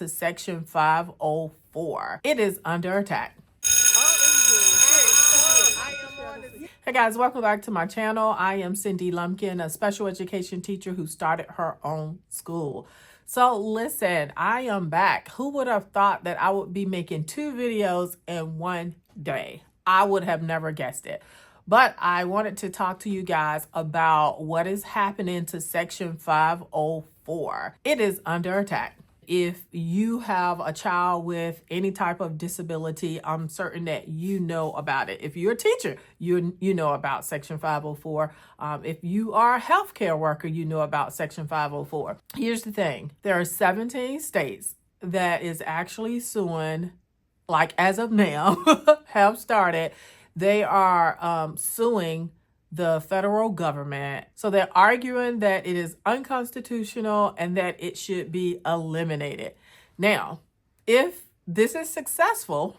to Section 504. It is under attack. Hey guys, welcome back to my channel. I am Cindy Lumpkin, a special education teacher who started her own school. So listen, I am back. Who would have thought that I would be making 2 videos in one day? I would have never guessed it. But I wanted to talk to you guys about what is happening to Section 504. It is under attack. If you have a child with any type of disability, I'm certain that you know about it. If you're a teacher, you know about Section 504. If you are a healthcare worker, you know about Section 504. Here's the thing. There are 17 states that is actually suing, like as of now, have started. They are suing the federal government. So they're arguing that it is unconstitutional and that it should be eliminated. Now, if this is successful,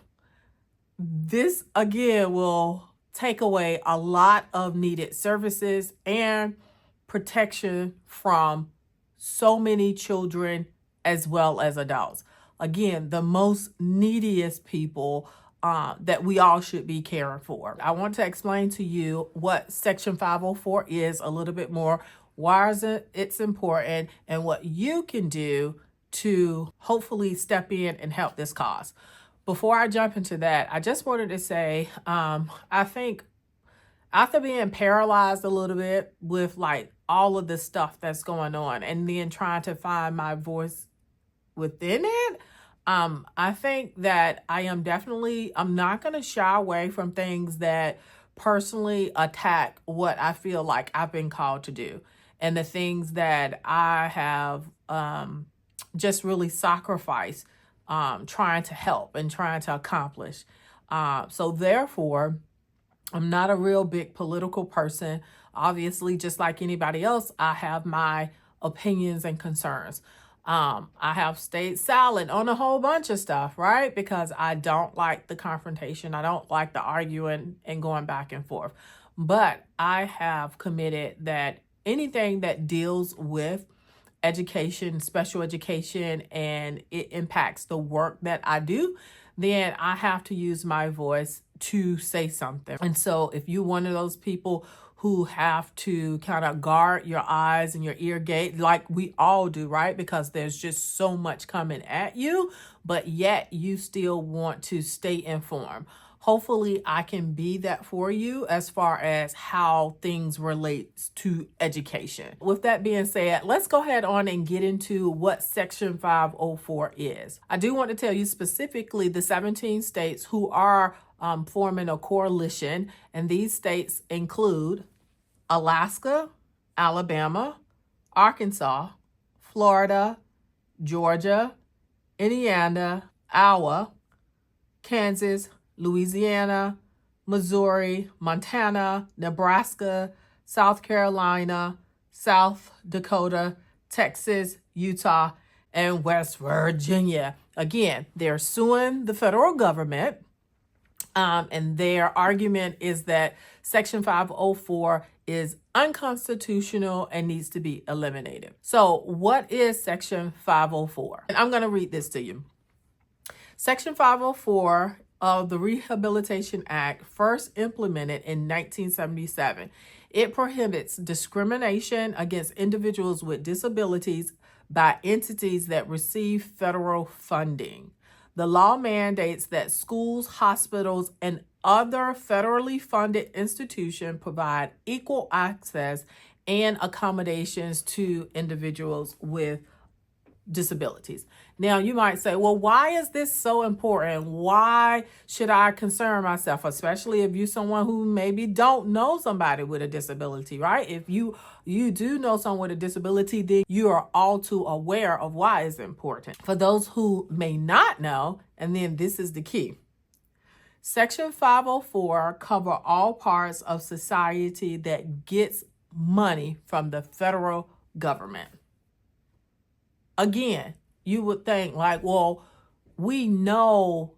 this again will take away a lot of needed services and protection from so many children as well as adults. Again, the most neediest people that we all should be caring for. I want to explain to you what Section 504 is a little bit more, why is it's important, and what you can do to hopefully step in and help this cause. Before I jump into that, I just wanted to say, I think after being paralyzed a little bit with like all of the stuff that's going on and then trying to find my voice within it, I think that I'm not going to shy away from things that personally attack what I feel like I've been called to do and the things that I have just really sacrificed trying to help and trying to accomplish. So therefore, I'm not a real big political person. Obviously, just like anybody else, I have my opinions and concerns. I have stayed silent on a whole bunch of stuff, right? Because I don't like the confrontation. I don't like the arguing and going back and forth. But I have committed that anything that deals with education, special education, and it impacts the work that I do, then I have to use my voice to say something. And so if you're one of those people who have to kind of guard your eyes and your ear gate, like we all do, right? Because there's just so much coming at you, but yet you still want to stay informed. Hopefully I can be that for you as far as how things relate to education. With that being said, let's go ahead on and get into what Section 504 is. I do want to tell you specifically the 17 states who are forming a coalition, and these states include Alaska, Alabama, Arkansas, Florida, Georgia, Indiana, Iowa, Kansas, Louisiana, Missouri, Montana, Nebraska, South Carolina, South Dakota, Texas, Utah, and West Virginia. Again, they're suing the federal government. And their argument is that Section 504 is unconstitutional and needs to be eliminated. So what is Section 504? And I'm going to read this to you. Section 504 of the Rehabilitation Act, first implemented in 1977. It prohibits discrimination against individuals with disabilities by entities that receive federal funding. The law mandates that schools, hospitals, and other federally funded institutions provide equal access and accommodations to individuals with disabilities. Now, you might say, well, why is this so important? Why should I concern myself, especially if you're someone who maybe don't know somebody with a disability, right? If you do know someone with a disability, then you are all too aware of why it's important. For those who may not know, and then this is the key. Section 504 covers all parts of society that gets money from the federal government. Again, you would think like, well, we know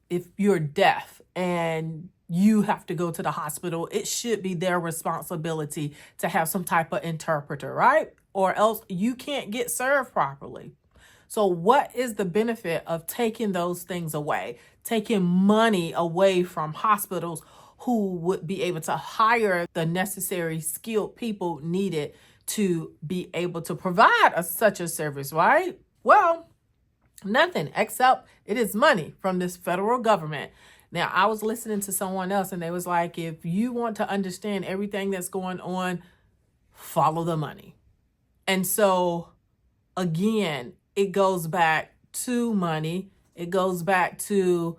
if you're deaf and you have to go to the hospital, it should be their responsibility to have some type of interpreter, right? Or else you can't get served properly. So what is the benefit of taking those things away, taking money away from hospitals who would be able to hire the necessary skilled people needed to be able to provide such a service, right? Well, nothing except it is money from this federal government. Now, I was listening to someone else and they was like, if you want to understand everything that's going on, follow the money. And so, again, it goes back to money. It goes back to,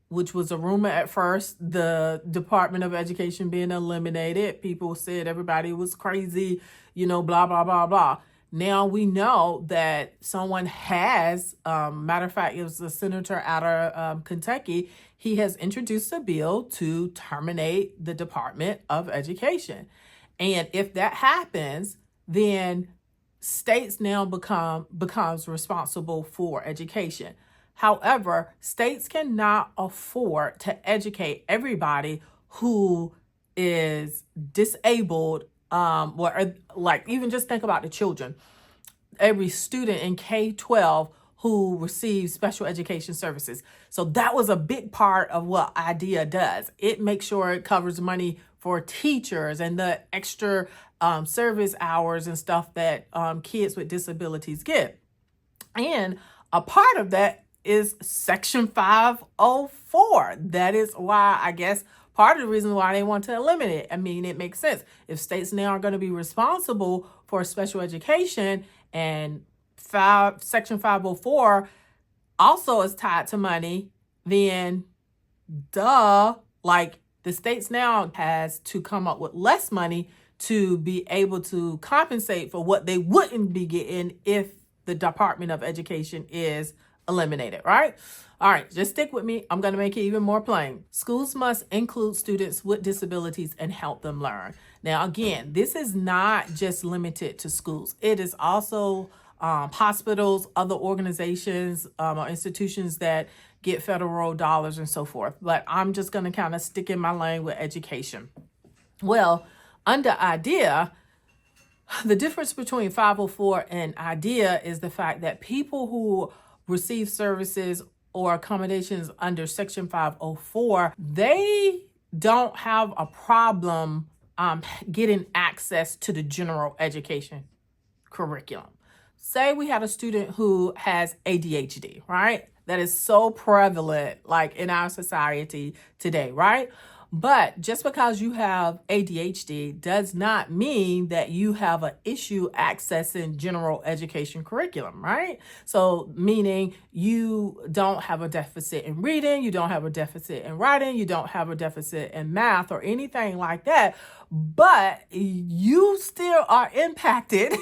which was a rumor at first, the Department of Education being eliminated. People said everybody was crazy, blah, blah, blah, blah. Now we know that someone has, matter of fact, it was a senator out of Kentucky. He has introduced a bill to terminate the Department of Education. And if that happens, then states now becomes responsible for education. However, states cannot afford to educate everybody who is disabled. Like even just think about the children. Every student in K-12 who receives special education services. So that was a big part of what IDEA does. It makes sure it covers money for teachers and the extra service hours and stuff that kids with disabilities get. And a part of that is Section 504. That is why, I guess, part of the reason why they want to eliminate it. I mean, it makes sense. If states now are going to be responsible for special education and Section 504 also is tied to money, then like the states now has to come up with less money to be able to compensate for what they wouldn't be getting if the Department of Education is eliminated, right? All right, just stick with me. I'm going to make it even more plain. Schools must include students with disabilities and help them learn. Now, again, this is not just limited to schools. It is also hospitals, other organizations, or institutions that get federal dollars and so forth. But I'm just going to kind of stick in my lane with education. Well, under IDEA, the difference between 504 and IDEA is the fact that people who receive services or accommodations under Section 504, they don't have a problem getting access to the general education curriculum. Say we had a student who has ADHD, right? That is so prevalent, like in our society today, right? But just because you have ADHD does not mean that you have an issue accessing general education curriculum, right? So meaning you don't have a deficit in reading, you don't have a deficit in writing, you don't have a deficit in math or anything like that, but you still are impacted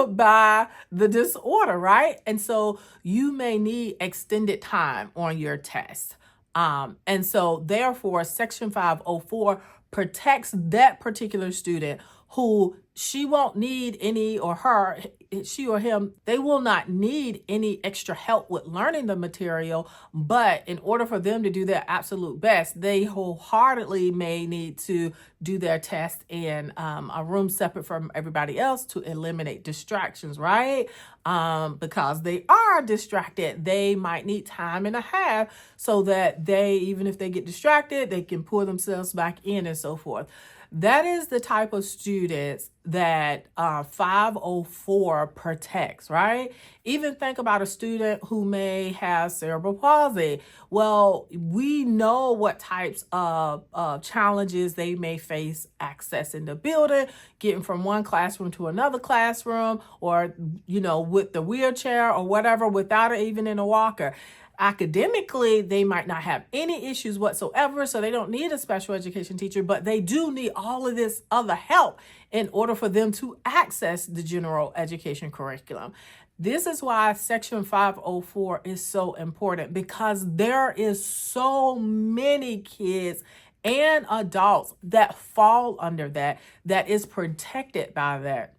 by the disorder, right? And so you may need extended time on your test. And so therefore, Section 504 protects that particular student who she won't need any, or her, she or him, they will not need any extra help with learning the material. But in order for them to do their absolute best, they wholeheartedly may need to do their test in a room separate from everybody else to eliminate distractions, right? Because they are distracted, they might need time and a half so that they, even if they get distracted, they can pull themselves back in and so forth. That is the type of students that 504 protects, right? Even think about a student who may have cerebral palsy. Well, we know what types of challenges they may face accessing the building, getting from one classroom to another classroom, or, with the wheelchair or whatever, without it even in a walker. Academically, they might not have any issues whatsoever, so they don't need a special education teacher, but they do need all of this other help in order for them to access the general education curriculum. This is why Section 504 is so important, because there is so many kids and adults that fall under that is protected by that.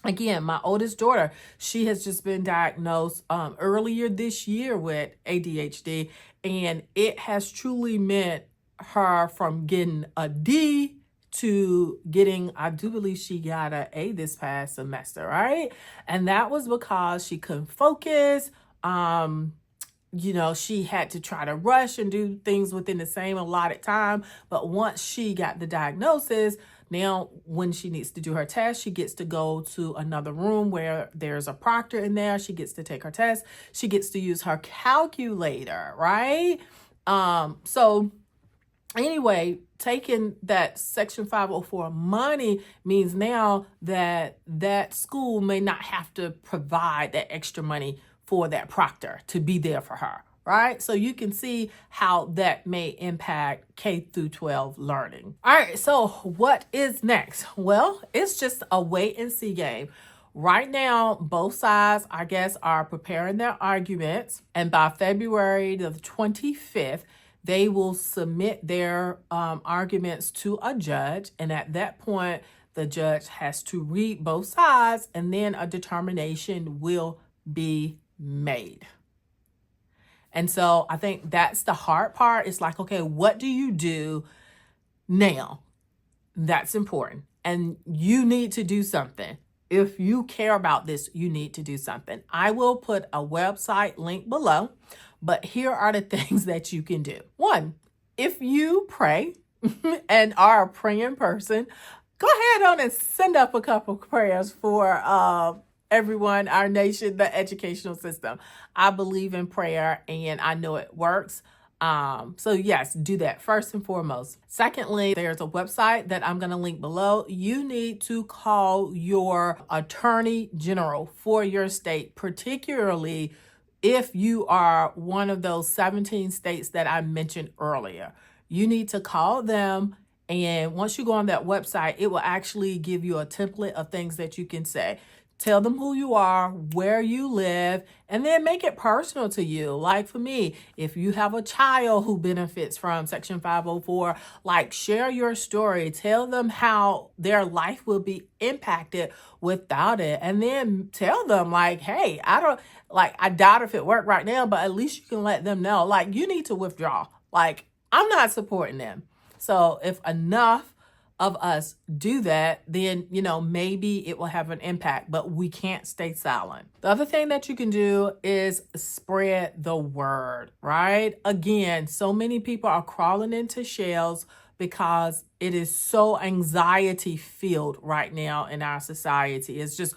Again, my oldest daughter, she has just been diagnosed earlier this year with ADHD, and it has truly meant her from getting a D to getting, I do believe she got an A this past semester, right? And that was because she couldn't focus. She had to try to rush and do things within the same allotted time. But once she got the diagnosis, now when she needs to do her test, she gets to go to another room where there's a proctor in there. She gets to take her test. She gets to use her calculator, right? So anyway, taking that Section 504 money means now that that school may not have to provide that extra money for that proctor to be there for her, right? So you can see how that may impact K through 12 learning. All right, so what is next? Well, it's just a wait and see game. Right now, both sides, I guess, are preparing their arguments. And by February the 25th, they will submit their arguments to a judge. And at that point, the judge has to read both sides, and then a determination will be made. And so I think that's the hard part. It's like, okay, what do you do now? That's important. And you need to do something. If you care about this, you need to do something. I will put a website link below, but here are the things that you can do. One, if you pray and are a praying person, go ahead on and send up a couple prayers for everyone, our nation, the educational system. I believe in prayer and I know it works. So yes, do that first and foremost. Secondly, there's a website that I'm going to link below. You need to call your attorney general for your state, particularly if you are one of those 17 states that I mentioned earlier. You need to call them. And once you go on that website, it will actually give you a template of things that you can say. Tell them who you are, where you live, and then make it personal to you. Like for me, if you have a child who benefits from Section 504, like share your story. Tell them how their life will be impacted without it. And then tell them like, hey, I doubt if it worked right now, but at least you can let them know, like, you need to withdraw. Like, I'm not supporting them. So if enough of us do that, then, maybe it will have an impact, but we can't stay silent. The other thing that you can do is spread the word, right? Again, so many people are crawling into shells because it is so anxiety filled right now in our society. It's just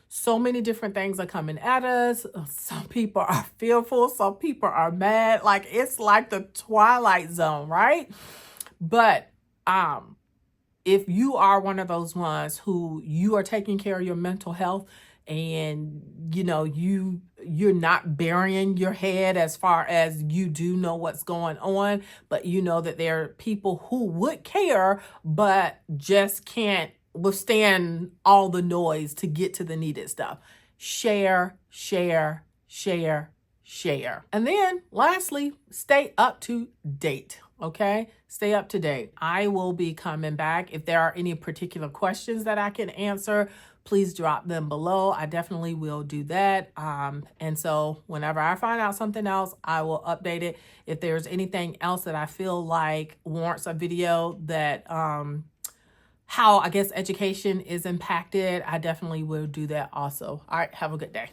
so many different things are coming at us. Some people are fearful. Some people are mad. Like, it's like the twilight zone, right? But, if you are one of those ones who you are taking care of your mental health and, you're not burying your head as far as you do know what's going on, but you know that there are people who would care, but just can't withstand all the noise to get to the needed stuff. Share, share, share, share. And then lastly, stay up to date. Okay, stay up to date. I will be coming back. If there are any particular questions that I can answer, please drop them below. I definitely will do that. And so whenever I find out something else, I will update it. If there's anything else that I feel like warrants a video that how I guess education is impacted, I definitely will do that also. All right, have a good day.